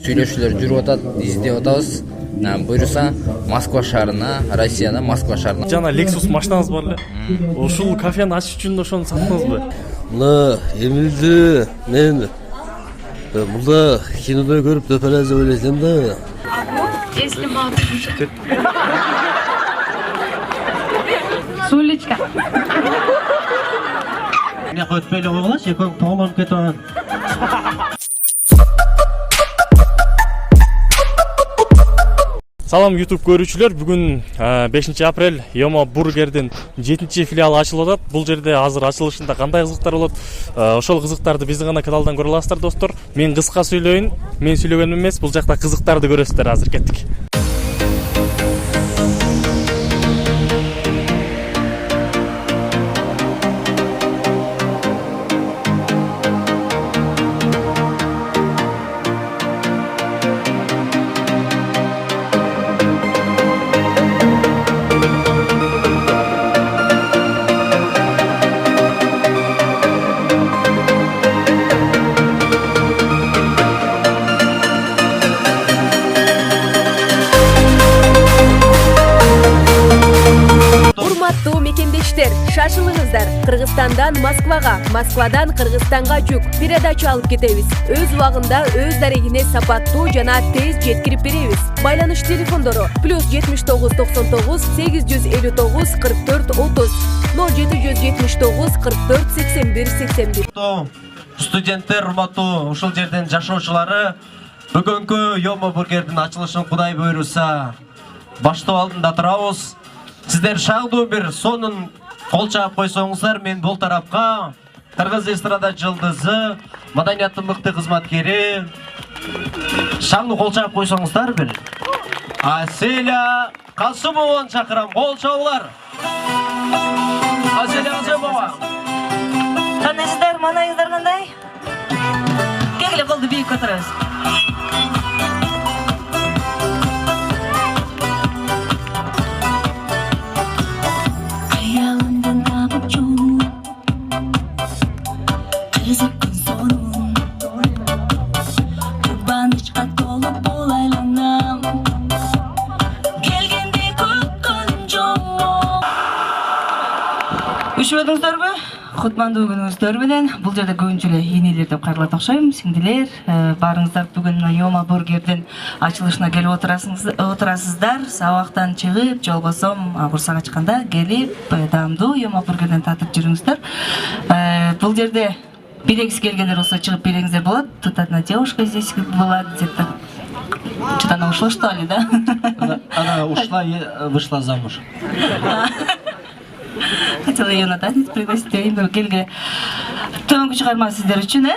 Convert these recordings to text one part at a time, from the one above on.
Сүйлөшүүлөр жүрүп атат, издеп атабыз. Буйруса Москва шаарына, Россияда Москва шаарына. Жана Lexus машинаңыз бар эле. Ушул кафени ачыш үчүн ошону саттыңызбы? Мына эмилди мен мында кинода көрүп төпөлөз деп ойлойсам да. Если мало. Сулечка. Не өтпөйлө койгулачы, экөөң тоолонуп кетип атат. Салам YouTube көрүүчүлөр, бүгүн 5 апрель Йома бургердин 7-чи филиалы ачылып атат. Бул жерде азыр ачылышында кандай кызыктар болот? Ошол кызыктарды биздин гана каналдан көрө аласыздар, достор. Мен кыска сүйлөйүн, мен сүйлөгөнүм эмес, бул жакта кызыктарды көрөсүздөр. Азыр кеттик. Шашылыңыздар. Кыргызстандан Москвага, Москвадан Кыргызстанга жүк передача алып кетебиз. Өз убагында өз дарегине сапаттуу жана тез жеткирип беребиз. Байланыш телефондору +79 99 859 44 30 0779 44 81 81. Студенттер, урматтуу ушул жерден жашоочулары, бүгүнкү Йома бургердин ачылышын Кудай буйруса баштоо алдында турабыз. Сиздер шагдуу бир сонун кол чаап койсоңуздар, мен бул тарапка Кыргыз эстрада жылдызы, маданияттын мыкты кызматкери шаңды кол чаап койсоңуздар бир. Аселя Касымованы чакырам, кол чабуулар. Аселя Касымова. Кандайсыздар, манайыңыздар кандай? Келгиле колду бийик көтөрөбүз. Үшүбөдүңүздөрбү? Кутмандуу күнүңүздөр менен. Бул жерде көбүнчө эле энелер деп кайрылат окшойм, сиңдилер. Баарыңыздар бүгүн Йома бургердин ачылышына келип отурасыздар. Сабактан чыгып, же болбосо курсак ачканда келип, даамдуу Йома бургерден татып жүрүңүздөр. Бул жерде билегиз келгендер болсо чыгып билеңиздер болот. Тут одна девушка здесь была где-то. Что-то она ушла, что ли, да? Она ушла и вышла замуж. Хотела ее на танец пригласить, эми келге төмөнкү чыгарма сиздер үчүн,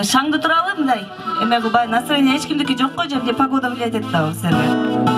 шаңды тууралуу мындай. Эме кылбай, настроение эч кимдики жок го, же погода влияет этти да силерге.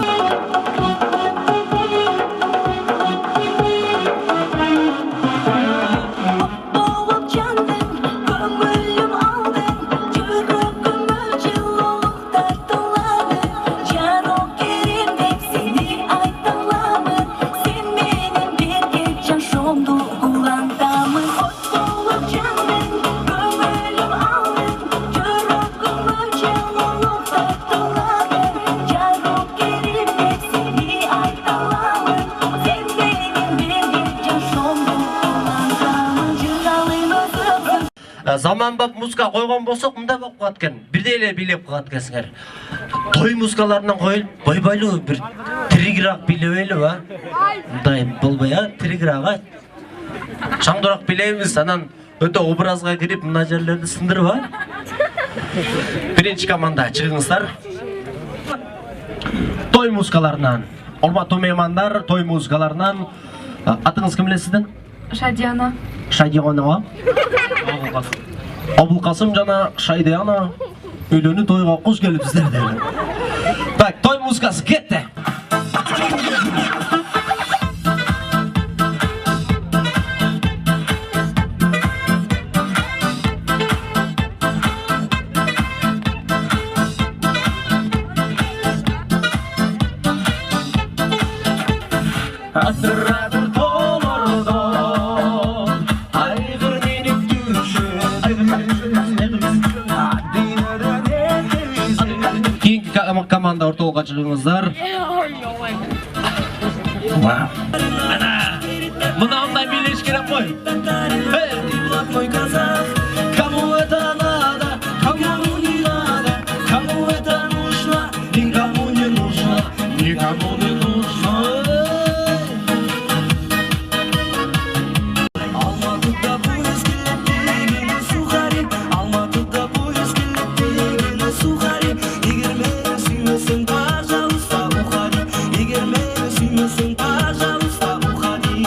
Заманбап музыка койгон болсок, мындай болуп калат экен. Бирдей эле бийлеп калат экенсиңер. Той музыкаларынан коюп, бойбойлуу бир тиригирак бийлебейлиби, а? Мындай болбой, а? Тиригирак, а? Шаңдыраак бийлейбиз, анан өтө образга кирип, мына жерлерди сындырып, а? Биринчи команда чыгыңыздар. Той музыкаларынан. Урматтуу меймандар, той музыкаларынан. Атыңыз ким эле сиздин? Шадиана. Шадиана. Абылкасым жана Шайдиана үйлөнүү тойго куш келипсиздер дейли. Так, той музыкасы кетти. Кийинки команда ортолукка чыгыңыздар. Ana, buna ondan birleş gerek koy. Hey, kamu etanada, kamu nilada, kamu etanuşla, ni kamu niluşla, ni kamu niluşla. Almatıda bu eskillettiğine su garip, Almatıda bu eskillettiğine su garip. Eğer beni suymasın пожалуйста, уходи. Eğer beni suymasın пожалуйста, уходи.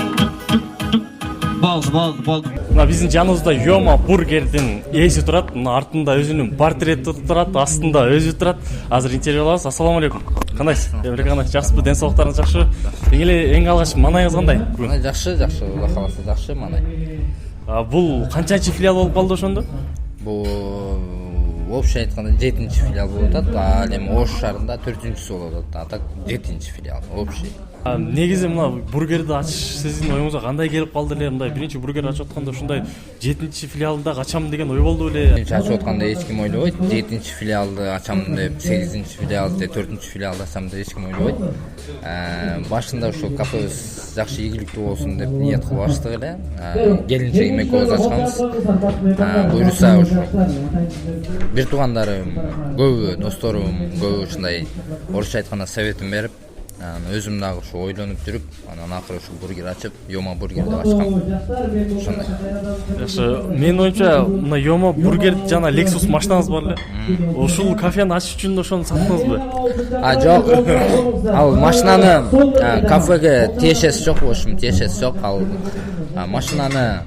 Болды. Мына биздин жаныбызда Йома бургердин ээси турат. Мына артында өзүнүн портрети турат, астында өзү турат. Азыр интервью алабыз. Ассаламу алейкум. Кандайсыз? Эмре кандай? Жакшысызбы? Ден соолуктарыңыз жакшыбы? Эң алгач манайыңыз кандай? Жакшы, Алла кааласа жакшы манай. Бул канчанчы филиал болуп калды ошондо? Бул общий айтканда 7-чи филиал болуп атат. Ал эми Ош шаарында 4-чүсү болуп атат. А так 7-чи филиал общий. Негизи мына бургерди ачыш сиздин оюңузга кандай келип калды эле? Мындай биринчи бургер ачып атканда ушундай 7-чи филиалды ачам деген ой болду беле? Биринчи ачып атканда эч ким ойлобойт. 7-чи филиалды ачам деп, 8-чи филиалды, 4-чү филиалды ачам деп эч ким ойлобойт. Башында ушул кафебиз жакшы ийгиликтүү болсун деп ниет кылып ачтык эле. Келинчегим экөөбүз ачканбыз. Буюрса ушу бир туугандарым көбү, досторум көбү ушундай орусча айтканда советин берип, өзүм дагы ушу ойлонуп жүрүп, анан акыры ушу бургер ачып, Йома бургер деп ачкам. Ошондой. Жакшы, менин оюмча, мына Йома бургер жана Lexus машинаңыз бар эле. Ушул кафени ачыш үчүн ошону саттыңызбы? Жок. Ал машинаны кафеге тиешеси жок, ошум тиешеси жок. Ал машинаны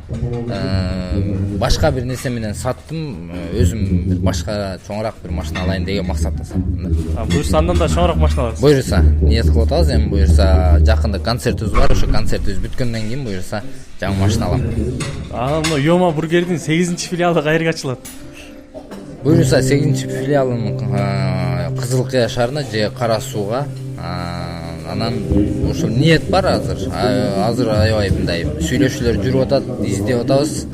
башка бир нерсе менен саттым. Өзүм башка чоңураак бир машина алайын деген максатта саттым да. Буюрса андан да чоңураак машина аласыз. Буюрса, ниет кылып атабыз, эми буюрса жакында концертибиз бар, ошо концертибиз бүткөндөн кийин буюрса жаңы машина алам. Мына Йома бургердин 8-чи филиалы кайерге ачылат? Буюрса 8-чи филиалын Кызыл Кыя шаарына же Кара Сууга. Анан ошол ниет бар азыр аябай мындай сүйлөшүүлөр жүрүп атат, издеп атабыз.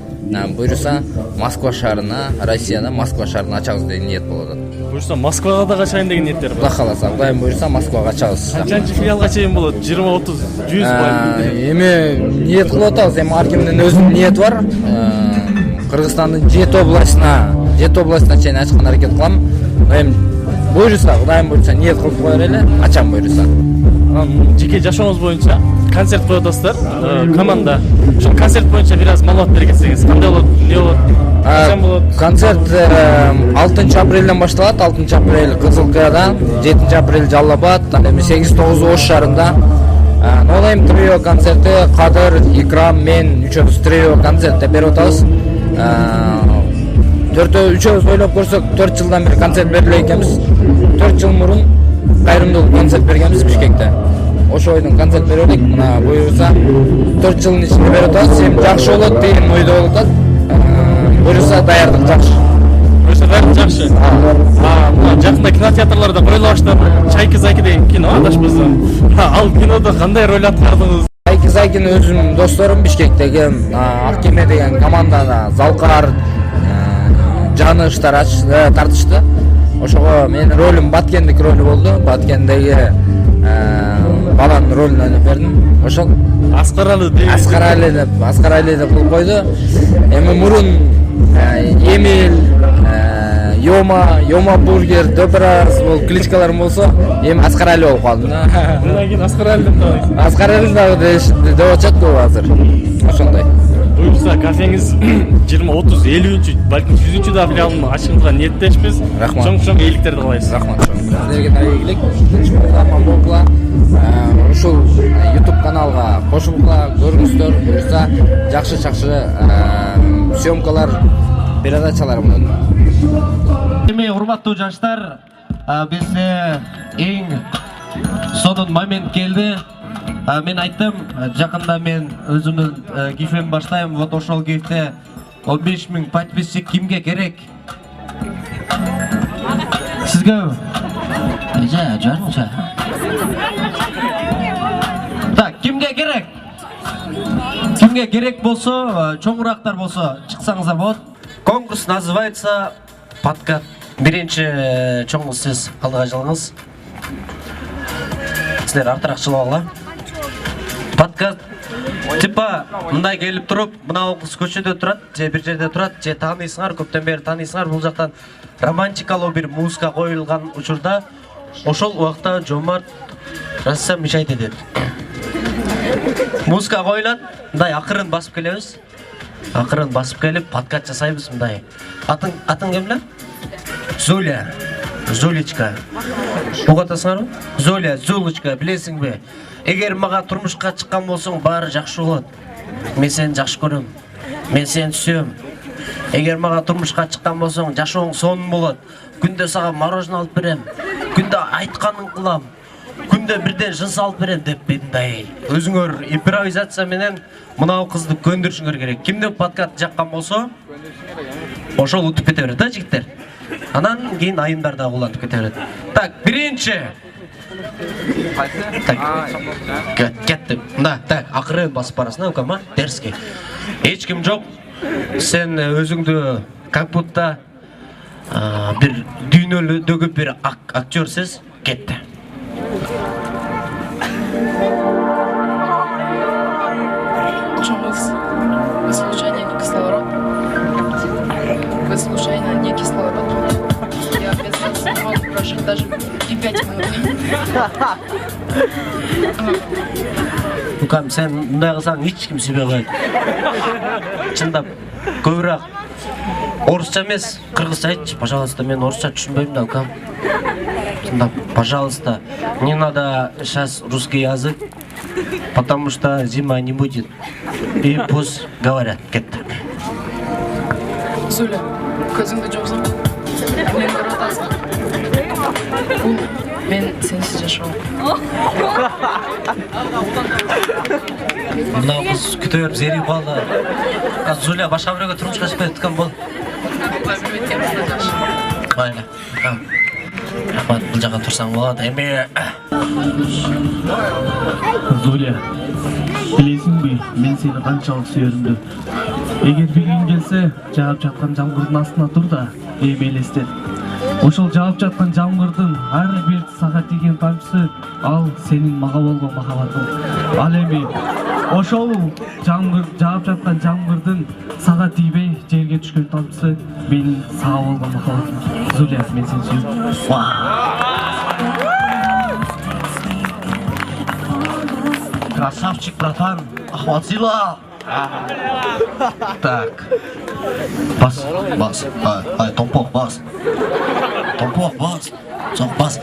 Буюрса Москва шаарына, Россияда Москва шаарына ачабыз деген ниет болуп атат. Буюрса Москвага да качайын деген ниеттер бар. Кудай кааласа, Кудайым буюрса Москвага ачабыз. Канчанчы филиалга чейин болот? 20, 30, 100 бай. Эми ниет кылып атабыз, эми ар кимдин өзүнүн ниети бар. Кыргызстандын 7 областына чейин ачкан аракет кылам. Эми буюрса, Кудайым буюрса ниет кылып коер эле, ачам буюрса. Жеке жашооңуз боюнча концерт коюп атасыздар, команда. Ошол концерт боюнча бир аз маалымат бере кетсеңиз, кандай болот, эмне болот, качан болот? Концерт 6 апрелден башталат. 6 апрель Кызыл Кыяда, 7 апрель Жалал Абад, эми 8-9 Ош шаарында. Нолайм трио концерти, Кадыр, Икрам, мен үчөөбүз трио концерт деп берип атабыз. Үчөөбүз ойлоп көрсөк 4 жылдан бери концерт бериле экенбиз. 4 жыл мурун кайрымдуулук концерт бергенбиз Бишкекте. Ошо ойдон концерт берип элек. Мына буюрса 4 жылдын ичинде берип атабыз. Эми жакшы болот деген ойдо болуп атат. Буюрса даярдык жакшы. Жакшы. Мына жакында кинотеатрларда коюла баштады. Чайки-зайки деген кино адашпасам. Ал кинодо кандай роль аткардыңыз? Чайки-зайкини өзүм досторум Бишкектеги Аккеме деген командада Залкар, Жаныштар тартышты. Ошого менин ролум Баткендик ролу болду. Баткендеги баланын ролун ойноп бердим. Ошол Аскаралы деп кылып койду. Эми мурун Эмил, Йома бургер, Дөпөрас бул кличкаларым болсо, эми Аскарали болуп калдым да. Мындан кийин Аскарали деп атайсыз. Аскарали деп атышат го азыр. Ошондой. Буюрса кафеңиз 20, 30, 50, балким 100 да филиалын ачканга ниеттешпиз. Рахмат. Чоң ийгиликтерди каалайбыз. Рахмат. Силерге да ийгилик. Аман болгула. Ушул YouTube каналга кошулгула, көрүңүздөр. Буюрса жакшы съемкалар, передачалар болот. Эми урматтуу жаштар, бизде эң сонун момент келди. Мен айттым, жакында мен өзүмдүн гифим баштайм. Вот ошол гифте 15 000 подписчик кимге керек? Сизге? Жарымча. Так, кимге керек? Кимге керек болсо, чоңурактар болсо чыксаңыздар болот. Конкурс называется подкат Биринчи чоңуз сиз алдыга жылыңыз. Силер артыраак жылып алгыла. Подкаст типа мындай келип туруп, мына кыз көчөдө турат, же бир жерде турат, же таанысыңар, көптөн бери таанысыңар, бул жактан романтикалуу бир музыка коюлган учурда ошол убакта Жомарт рассам миш айтты деп. Музыка коюлат, мындай акырын басып келебиз. Акырын басып келип подкаст жасайбыз мындай. Атың кем эле? Зуля. Зулечка. Угатасыңарбы? Зуля, Зулечка, билесиңби? Эгер мага турмушка чыккан болсоң, баары жакшы болот. Мен сени жакшы көрөм. Мен сени сүйөм. Эгер мага турмушка чыккан болсоң, жашооң сонун болот. Күндө сага мороженое алып берем. Күндө айтканын кылам. Күндө бирден жынс алып берем деп мындай. Өзүңөр импровизация менен мына кызды көндүрүшүңөр керек. Кимде подкаст жаккан болсо, ошол утуп кете берет да жигиттер. Анан кийин айымдарда улантып кете берет. Так, биринчи. Так. Кетти. Мына, так, акырын басып барасың, укама, дерзкий. Эч ким жок. Сен өзүңдү как будто бир дүйнөлүдөгү бир актёрсиз. Кетти. Вы случайно не кислород? Вы случайно не кислород? Я без вас не могу прожить даже и 5 минут. Укам, сен мындай кылсаң эч ким сүйбөй коет. Чындап, көбүрөөк орусча эмес, кыргызча айтчы, пожалуйста, мен орусча түшүнбөйм да, укам. Чындап, пожалуйста, не надо сейчас русский язык, потому что зима не будет. И пусть говорят, кетти. Зуля, көзүңдү жумсаң. Мен көрүп атасың. Бул мен сенсиз жашоом. Мына кыз күтө берип зерип калды. Зуля башка бирөөгө турмушка чыкпай аткан бол. Майла. Рахмат, бул жака турсаң болот. Эми Зуля, билесиңби, мен сени канчалык сүйөрүмдү. Эгер билгиң келсе, жаап жаткан жамгырдын астына тур да, эми элестет. Ошол жаап жаткан жамгырдын ар бир сага тийген тамчысы ал сенин мага болгон махабатың. Ал эми ошол жаап жаткан жамгырдын сага тийбей жерге түшкөн тамчысы менин сага болгон махабатым. Зуля, мен сени сүйөм. красавчик, братан, охватило. Так. Бас. Ай, томпок, бас. Жоқ, бас.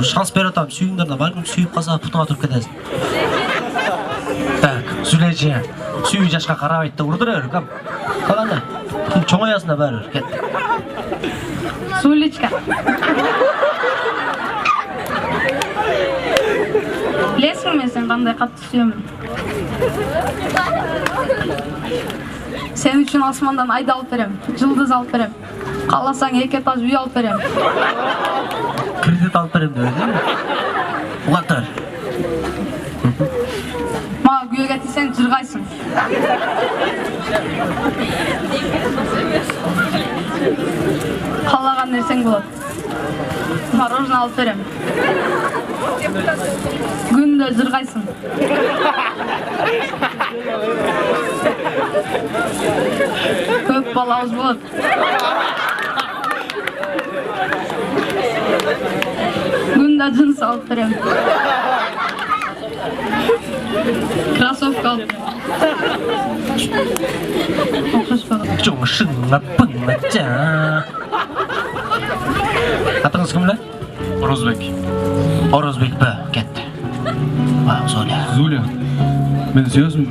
Шанс беріп атам, сүйіңдер да, бәлкім сүйіп қалса, пұтыңа тұрып кетесің. Так, Зулече, сүйі жашқа қарабайды да ұрдыр әрі, кәм. Қаланда, чоң аясында бәрі, кетті. Зулечка. Білесің мен сен қандай қатты сүйемін. Сен үшін асмандан айды алып берем, жылдыз алып берем. Қаласаң 2 этаж үй алып берем. Кредит алып берем де өйден? Ұлаттар. Мага күйеуге тисең жырғайсың. Қалаған нерсең болады. Мороженое алып берем. Күндө жырғайсың. Көп балауыз болады. Күндө жыныс алып берем. Кроссовка алып берем. Чоң шыңна пыңна жа. Атыңыз кім ле? Орозбек бі, кетті. Зуля. Зуля, мен сүйөсүң.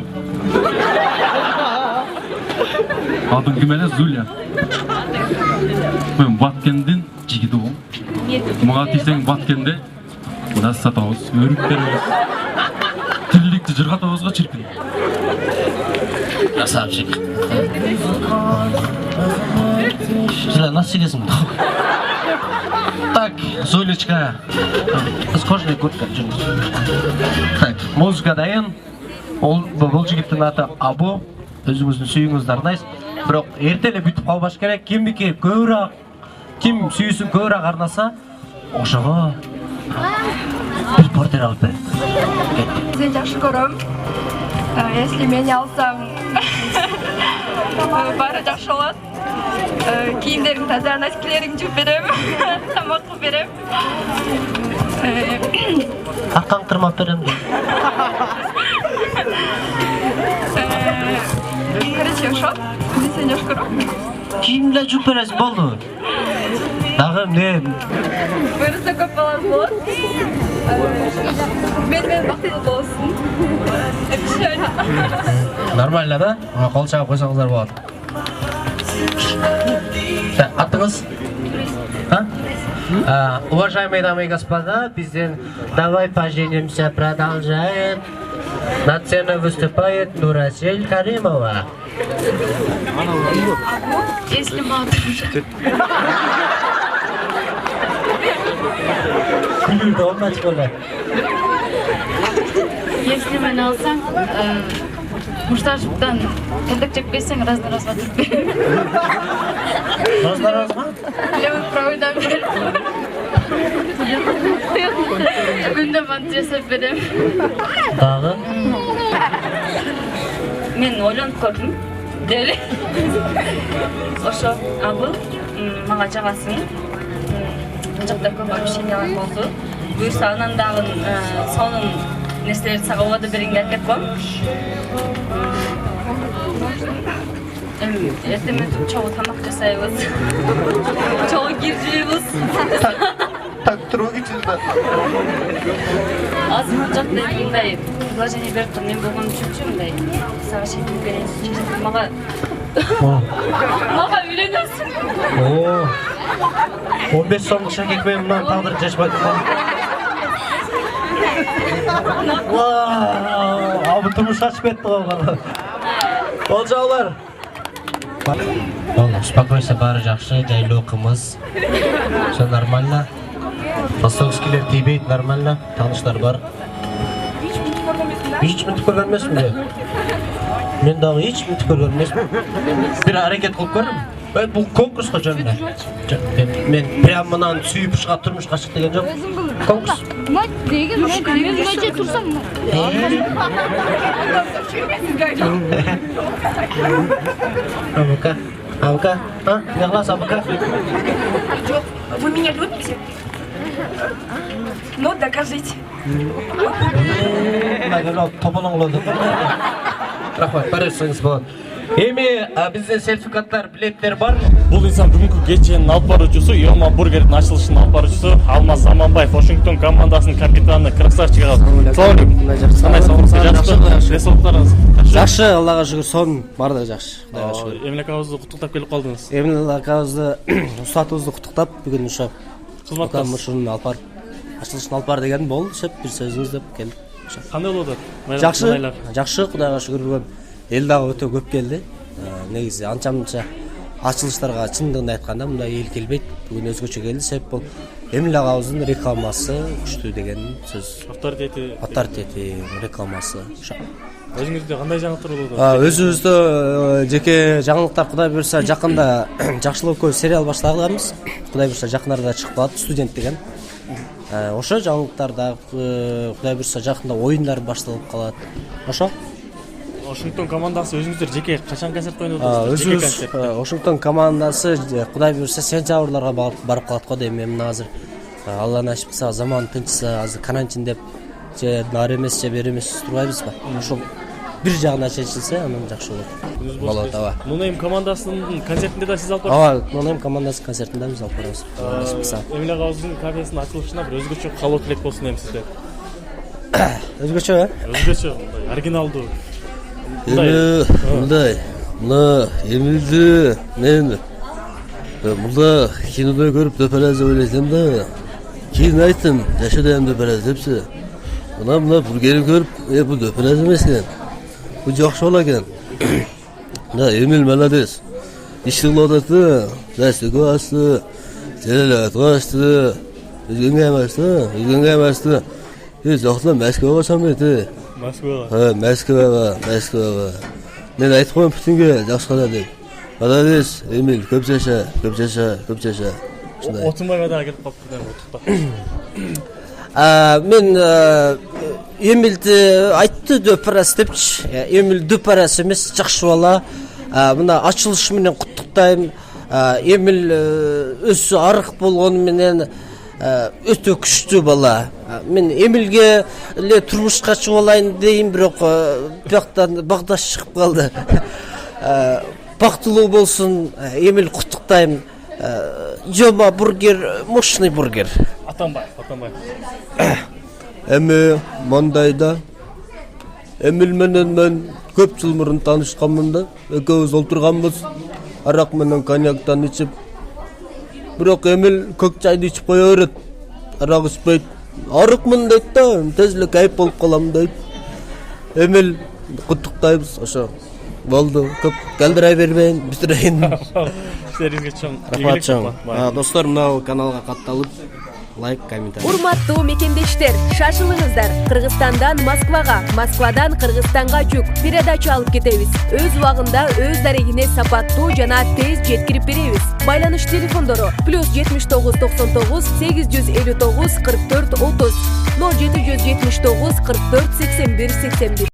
Атың кім эле? Зуля. Мен Баткендин жигити болом. Мага тийсең Баткенде нас сатабыз, өрүп беребиз. Тилдикти жыргатабызга чиркин. Красавчик. Зуля, нас сидесің. Так, Зулечка. Кожаный куртка. Так, музыка дайын. Бұл жігіттің аты Абу. Өзіңіздің сүйіңізді арнайсыз. Бірақ ертелі бүйтіп қалбаш керек. Кембеке көбірек ким сүйүүсүн көбүрөөк арнаса, ошого bir porter алып берет. Сен жакшы көрөм. Если мени алсаң, баары жакшы болот. Кийимдерим таза, носкилерим жууп берем, тамак кылып берем. Аркаң тырмап берем. Короче, ошо. Сен жакшы көрөм. Кийимде жууп бересиң болду. Дагы эмне? Буюрса көп балаңыз болот. Мен бактылуу болсун. Нормально да? Кол чагып койсоңуздар болот. Атыңыз? Уважаемые дамы и господа, бізден «Давай поженимся» продолжает. На сцене выступает Нурасель Каримова. Если матушка. Күлүрдө олмач болот. Если мени алсаң, мушташыптан тендек чекпесең, разно-разма туруп берем. Разно-разма? Левый проводам берем. Күндө мант жасап берем. Дагы? Мен ойлонуп көрдүм. Дели. Ошо абыл мага жагасың. Бул жакта көп общениялар болду. Буюрса анан дагы сонун нерселерди сага убада беренге аракет кылам. Эртең чогуу тамак жасайбыз. Чогуу кир жейбиз. Так туруу кичилде. Азыр бул жакта мындай предложение берип тур, мен болгон үчүнчү мындай сага чечип берейин. Мага үйлөнөсүң. 15 сомдук шакек менен мындан тагдыр жашпайт. Абы турмуш ачып кетти го. Болжаулар. Успокойся, баары жакшы, жайлуу кымыз. Всё нормально. Ростовскийлер тийбейт, нормально. Тааныштар бар. Hiç mi körгөн эмесмин? Мен дагы hiç mi körгөн эмесмин? Бир аракет кылып көрөм. Бул конкурска жөнүндө. Мен прям мындан сүйүп чыгып турмушка чык деген жок. Конкурс. Мать, деген мен мынча турсам. Абыка, не кыласың абыка? Вы меня любите? Ну, докажите. Мына тоболоңлоду. Рахмат, барыңыз болот. Эми бизден сертификаттар, билеттер бар. Бул инсан бүгүнкү кеченин алып баруучусу, Йома бургердин ачылышынын алып баруучусу Алмаз Заманбаев, Вашингтон командасынын капитаны, красавчик. Салам алейкум. Кандай саламатсызбы? Денсаулыктарыңыз Жакшы, Аллага шүгүр, сон баардыгы жакшы. Кудайга шүгүр. Эмне акабызды куттуктап келип калдыңыз? Эмне акабызды, устатыбызды куттуктап, бүгүн ошо Кызматтас муршунун алып барып, ачылышын алып бар деген болду, шеп бир сөзүңүз деп келдик. Кандай болуп атат? Жакшы, жакшы, Кудайга шүгүр, бүгүн эл дагы өтө көп келди. Негизи анча-мынча ачылыштарга чындыгын айтканда мындай эл келбейт. Бүгүн өзгөчө келди, себеп бул Эмиль агабыздын рекламасы күчтүү деген сөз. Авторитети, рекламасы. Өзүңүздө кандай жаңылыктар болуп атат? Өзүбүздө жеке жаңылыктар, Кудай буйрса, жакында жакшылык көз сериал баштаганбыз. Кудай буйрса, жакын арада чыгып калат, студент деген. Ошо жаңылыктарда Кудай буйрса, жакында оюндар башталып калат. Ошо Вашингтон командасы өзүңүздөр жеке качан концерт ойноп атасыздар? Жеке концерт. Вашингтон командасы Кудай буйрса сентябрларга барып калат го дейм. Мен азыр Алла насип кылса, заман тынчса, азыр карантин деп же нары эмес же бери эмес турбайбызбы? Ошол бир жагына чечилсе, анан жакшы болот. Болот, ооба. Нунейм командасынын концертинде да сиз алып барасыз? Ооба, Нунейм командасынын концертинде биз алып барабыз. Насип кылса. Эмиль агабыздын кафесинин ачылышына бир өзгөчө каалоо тилек болсун дейм сизде. Өзгөчө, Өзгөчө, оригиналдуу. Мындай, мына Эмилди мен мында кинодо көрүп дөпелез деп ойлойсум да. Кийин айттым, жашадым дөпелез депчи. Мына бургерин көрүп, бул дөпелез эмес экен. Бул жакшы боло экен. Да, Эмиль молодец. Иш кылып атат, жастыгы асты, телелет асты. Өзгөнгө эмес. Жакта Москвага барсам дейт. Москвага. Мен айтып коем бүтүнгө жакшы кала деп. Молодец, Эмиль, көп жаша. Отунбайга дагы келип калыптыр утукта. Мен Эмилди айтты дөпарас депчи. Эмил дөпарас эмес, жакшы бала. Мына ачылыш менен куттуктайм. Эмил өзү арык болгону менен өтө күчтүү бала. Мен Эмилге эле турмушка чыгып алайын дейм, бирок бияктан багдаш чыгып калды. Бактылуу болсун, Эмил куттуктайм. Жома бургер, мощный бургер. Атанбай. Эми мындайда Эмил менен мен көп жыл мурун таанышканмын да. Экөөбүз олтурганбыз. Арак менен коньяктан ичип. Бирок Эмил көк чайды ичип кое берет. Арак ичпейт. Арыкмын дейт да, тез эле кайып болуп калам дейт. Эмил куттуктайбыз, ошо. Болду, көп калдыра бербейин, бүтүрөйүн. Силерге чоң Рахмат чоң. Достор, мына каналга катталып, лайк, комментарий. Урматтуу мекендештер, шашылыңыздар. Кыргызстандан Москвага, Москвадан Кыргызстанга жүк передача алып кетебиз. Өз убагында өз дарегине сапаттуу жана тез жеткирип беребиз. Байланыш телефондору +79 99 859 44 30 0779 44 81 81.